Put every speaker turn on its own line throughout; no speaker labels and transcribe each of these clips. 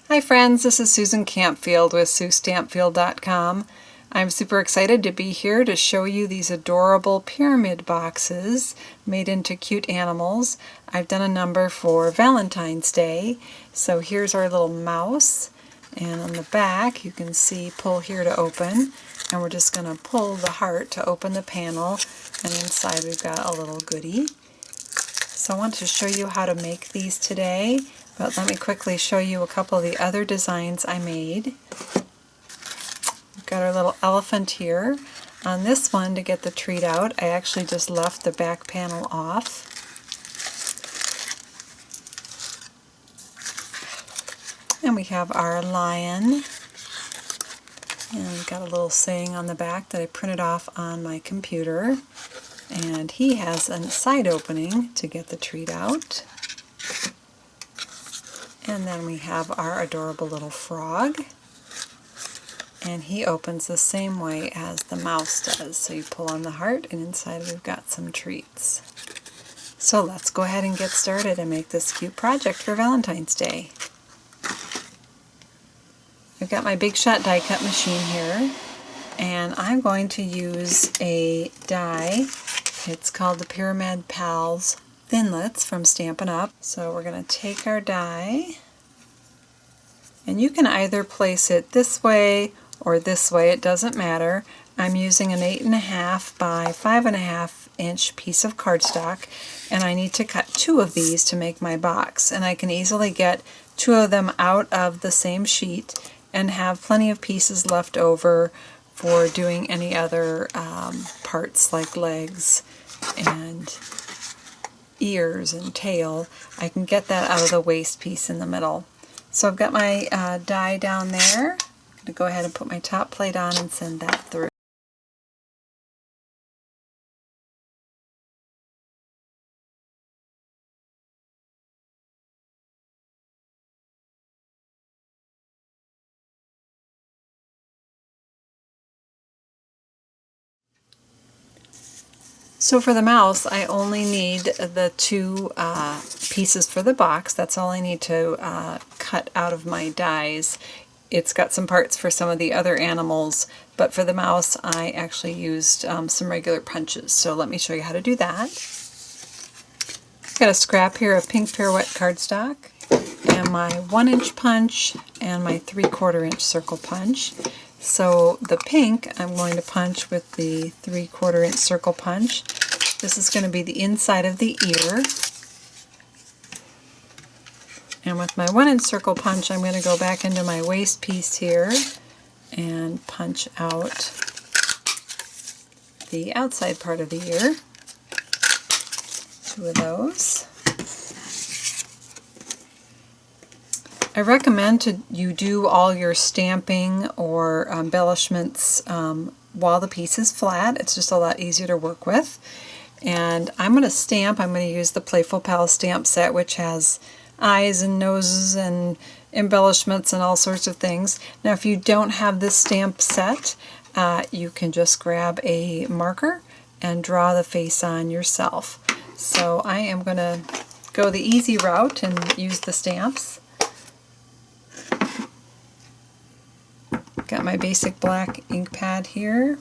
Hi friends, this is Susan Campfield with SueStampfield.com. I'm super excited to be here to show you these adorable pyramid boxes made into cute animals. I've done a number for Valentine's Day. So here's our little mouse, and on the back you can see pull here to open, and we're just going to pull the heart to open the panel, and inside we've got a little goodie. So I want to show you how to make these today. But let me quickly show you a couple of the other designs I made. We've got our little elephant here. On this one, to get the treat out, I actually just left the back panel off. And we have our lion. And we've got a little saying on the back that I printed off on my computer. And he has a side opening to get the treat out. And then we have our adorable little frog, and he opens the same way as the mouse does. So you pull on the heart, and inside we've got some treats. So let's go ahead and get started and make this cute project for Valentine's Day. I've got my Big Shot die cut machine here, and I'm going to use a die. It's called the Pyramid Pals Thinlits from Stampin' Up. So we're going to take our die, and you can either place it this way or this way, it doesn't matter. I'm using an 8.5 by 5.5 inch piece of cardstock, and I need to cut 2 of these to make my box, and I can easily get 2 of them out of the same sheet and have plenty of pieces left over for doing any other parts like legs and ears and tail. I can get that out of the waist piece in the middle. So I've got my die down there. I'm going to go ahead and put my top plate on and send that through. So for the mouse, I only need the 2 pieces for the box. That's all I need to cut out of my dies. It's got some parts for some of the other animals, but for the mouse I actually used some regular punches. So let me show you how to do that. I've got a scrap here of pink pirouette cardstock, and my 1-inch punch, and my 3/4 inch circle punch. So the pink I'm going to punch with the 3/4 inch circle punch. This is going to be the inside of the ear. And with my 1-inch circle punch, I'm going to go back into my waist piece here and punch out the outside part of the ear. 2 of those. I recommend you do all your stamping or embellishments while the piece is flat. It's just a lot easier to work with. And I'm going to stamp. I'm going to use the Playful Pals stamp set, which has eyes and noses and embellishments and all sorts of things. Now if you don't have this stamp set, you can just grab a marker and draw the face on yourself. So I am going to go the easy route and use the stamps. Got my basic black ink pad here.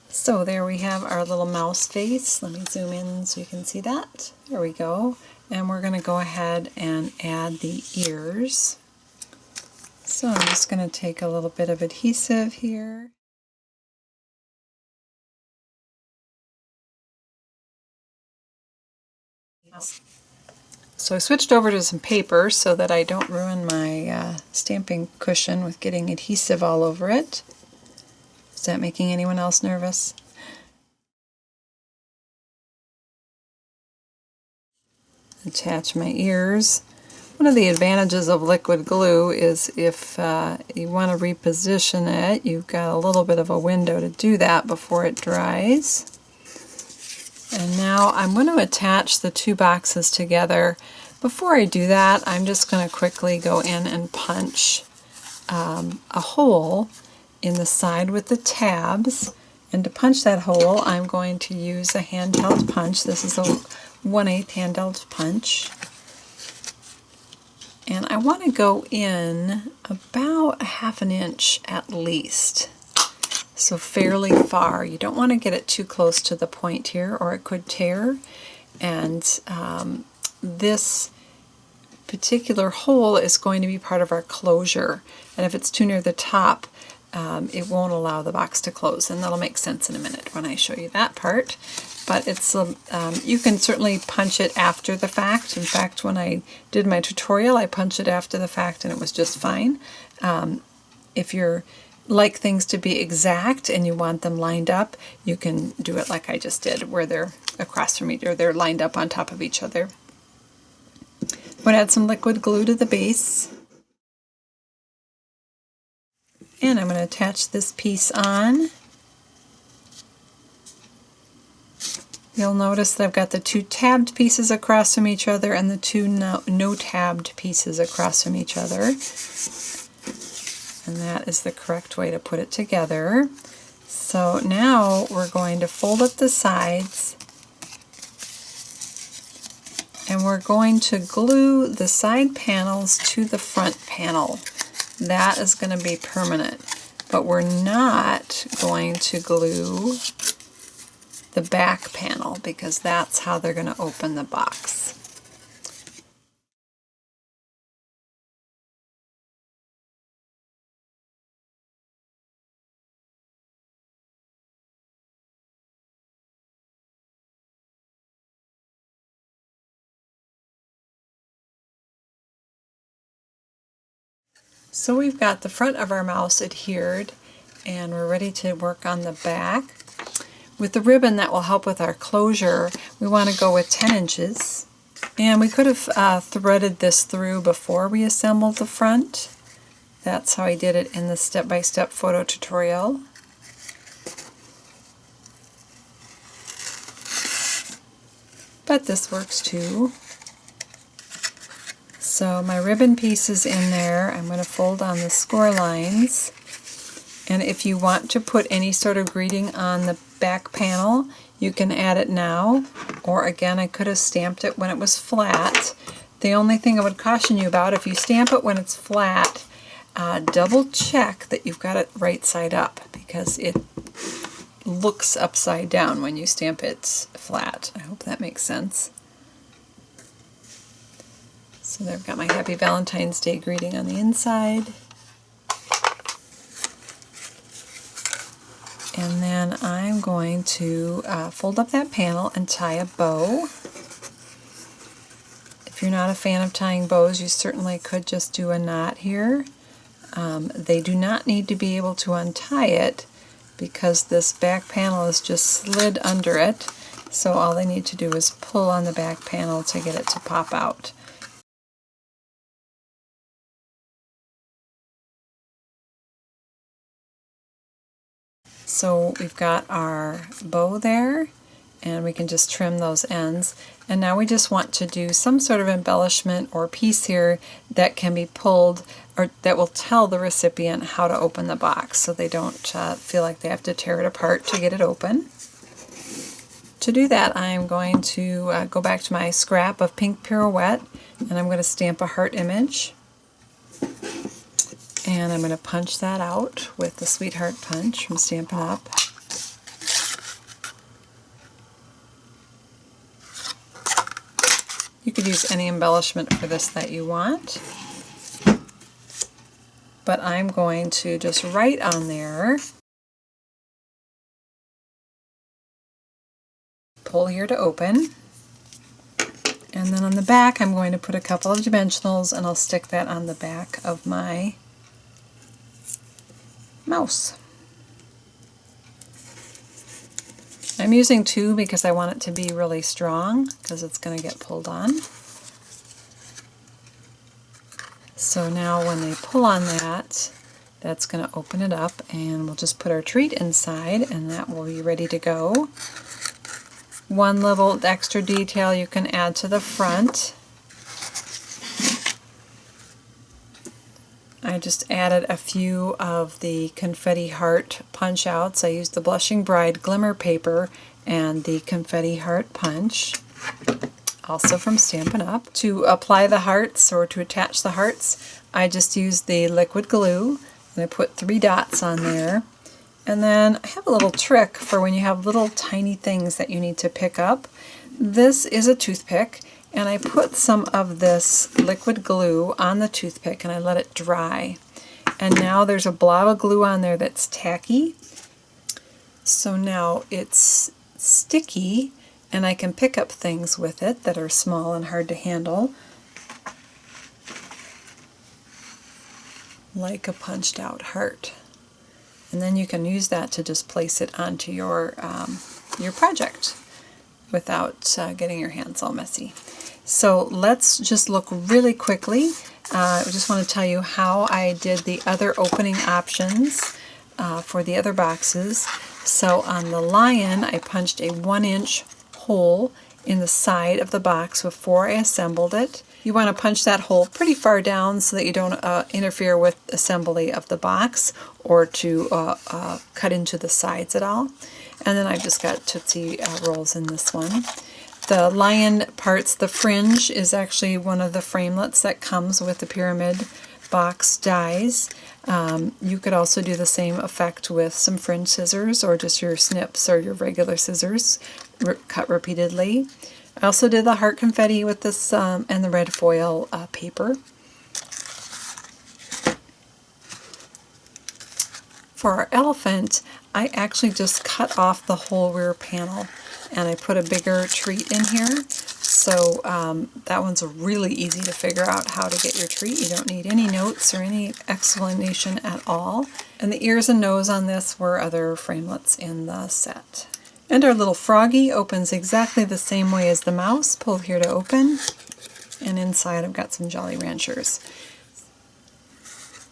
So there we have our little mouse face. Let me zoom in so you can see that. There we go. And we're going to go ahead and add the ears. So I'm just going to take a little bit of adhesive here. So I switched over to some paper so that I don't ruin my stamping cushion with getting adhesive all over it. Is that making anyone else nervous? Attach my ears. One of the advantages of liquid glue is if you want to reposition it, you've got a little bit of a window to do that before it dries. And now I'm going to attach the 2 boxes together. Before I do that, I'm just going to quickly go in and punch a hole in the side with the tabs. And to punch that hole, I'm going to use a handheld punch. This is a 1/8 handheld punch. And I want to go in about 1/2 inch at least. So fairly far. You don't want to get it too close to the point here or it could tear. And this particular hole is going to be part of our closure. And if it's too near the top, it won't allow the box to close. And that'll make sense in a minute when I show you that part. But it's you can certainly punch it after the fact. In fact, when I did my tutorial, I punched it after the fact and it was just fine. If you're like things to be exact and you want them lined up, you can do it like I just did, where they're across from each other, they're lined up on top of each other. I'm going to add some liquid glue to the base. And I'm going to attach this piece on. You'll notice that I've got the 2 tabbed pieces across from each other and the 2 no tabbed pieces across from each other. And that is the correct way to put it together. So now we're going to fold up the sides and we're going to glue the side panels to the front panel. That is going to be permanent, but we're not going to glue the back panel because that's how they're going to open the box. So we've got the front of our mouse adhered and we're ready to work on the back. With the ribbon that will help with our closure, we want to go with 10 inches. And we could have threaded this through before we assembled the front. That's how I did it in the step-by-step photo tutorial. But this works too. So my ribbon piece is in there. I'm going to fold on the score lines. And if you want to put any sort of greeting on the back panel, you can add it now. Or again, I could have stamped it when it was flat. The only thing I would caution you about, if you stamp it when it's flat, double check that you've got it right side up because it looks upside down when you stamp it flat. I hope that makes sense. So there I've got my Happy Valentine's Day greeting on the inside. And then I'm going to fold up that panel and tie a bow. If you're not a fan of tying bows, you certainly could just do a knot here. They do not need to be able to untie it because this back panel is just slid under it. So all they need to do is pull on the back panel to get it to pop out. So we've got our bow there, and we can just trim those ends. And now we just want to do some sort of embellishment or piece here that can be pulled, or that will tell the recipient how to open the box so they don't feel like they have to tear it apart to get it open. To do that, I'm going to go back to my scrap of pink pirouette, and I'm going to stamp a heart image. And I'm going to punch that out with the Sweetheart punch from Stampin' Up. You could use any embellishment for this that you want. But I'm going to just write on there, pull here to open. And then on the back I'm going to put a couple of dimensionals and I'll stick that on the back of my mouse. I'm using 2 because I want it to be really strong because it's going to get pulled on. So now when they pull on that, that's going to open it up and we'll just put our treat inside and that will be ready to go. One little extra detail you can add to the front. I just added a few of the confetti heart punch outs. I used the Blushing Bride glimmer paper and the confetti heart punch, also from Stampin' Up. To apply the hearts or to attach the hearts, I just used the liquid glue and I put 3 dots on there. And then I have a little trick for when you have little tiny things that you need to pick up. This is a toothpick, and I put some of this liquid glue on the toothpick and I let it dry. And now there's a blob of glue on there that's tacky. So now it's sticky and I can pick up things with it that are small and hard to handle, like a punched out heart. And then you can use that to just place it onto your project without getting your hands all messy. So let's just look really quickly. I just want to tell you how I did the other opening options for the other boxes. So on the lion, I punched a 1-inch hole in the side of the box before I assembled it. You want to punch that hole pretty far down so that you don't interfere with assembly of the box or to cut into the sides at all. And then I've just got Tootsie Rolls in this one. The lion parts, the fringe is actually one of the framelits that comes with the pyramid box dies. You could also do the same effect with some fringe scissors or just your snips or your regular scissors cut repeatedly. I also did the heart confetti with this and the red foil paper. For our elephant, I actually just cut off the whole rear panel and I put a bigger treat in here. So that one's really easy to figure out how to get your treat. You don't need any notes or any explanation at all. And the ears and nose on this were other framelits in the set. And our little froggy opens exactly the same way as the mouse. Pull here to open. And inside I've got some Jolly Ranchers.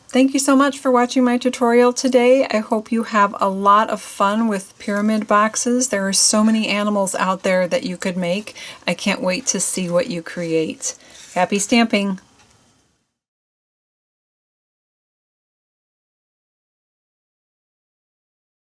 Thank you so much for watching my tutorial today. I hope you have a lot of fun with pyramid boxes. There are so many animals out there that you could make. I can't wait to see what you create. Happy stamping!